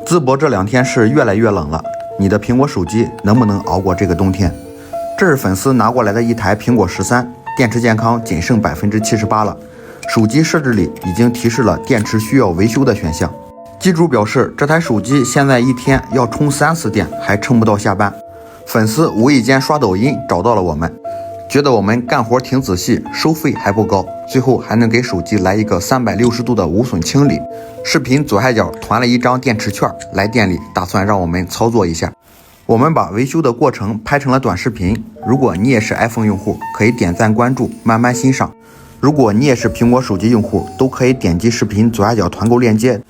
淄博这2天是越来越冷了，你的苹果手机能不能熬过这个冬天？这是粉丝拿过来的一台苹果13，电池健康仅剩78%了。手机设置里已经提示了电池需要维修的选项。机主表示，这台手机现在一天要充3次电，还撑不到下班。粉丝无意间刷抖音找到了我们，觉得我们干活挺仔细，收费还不高，最后还能给手机来一个360度的无损清理。视频左下角团了一张电池券，来店里打算让我们操作一下。我们把维修的过程拍成了短视频，如果你也是 iPhone 用户，可以点赞关注，慢慢欣赏。如果你也是苹果手机用户，都可以点击视频左下角团购链接，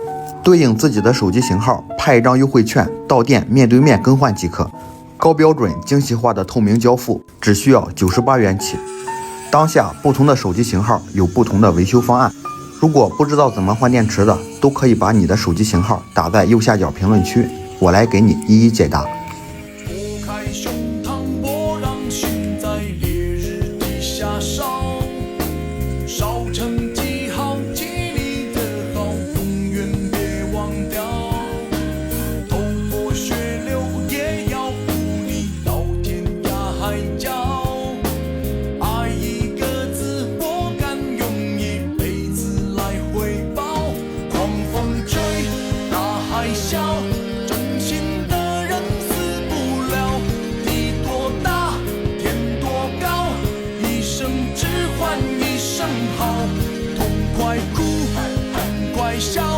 对应自己的手机型号，拍一张优惠券，到店面对面更换即可。高标准精细化的透明交付，只需要98元起。当下不同的手机型号有不同的维修方案，如果不知道怎么换电池的，都可以把你的手机型号打在右下角评论区，我来给你一一解答。拨开胸膛，我让心在烈日底下烧，烧成记号，记你的好，永远别忘掉。头破血流也要护你到天涯海角。爱一个字，我敢用一辈子来回报。狂风吹，大海啸，真心的人死不了。地多大，天多高，一生只换一声好。痛快哭，痛快笑。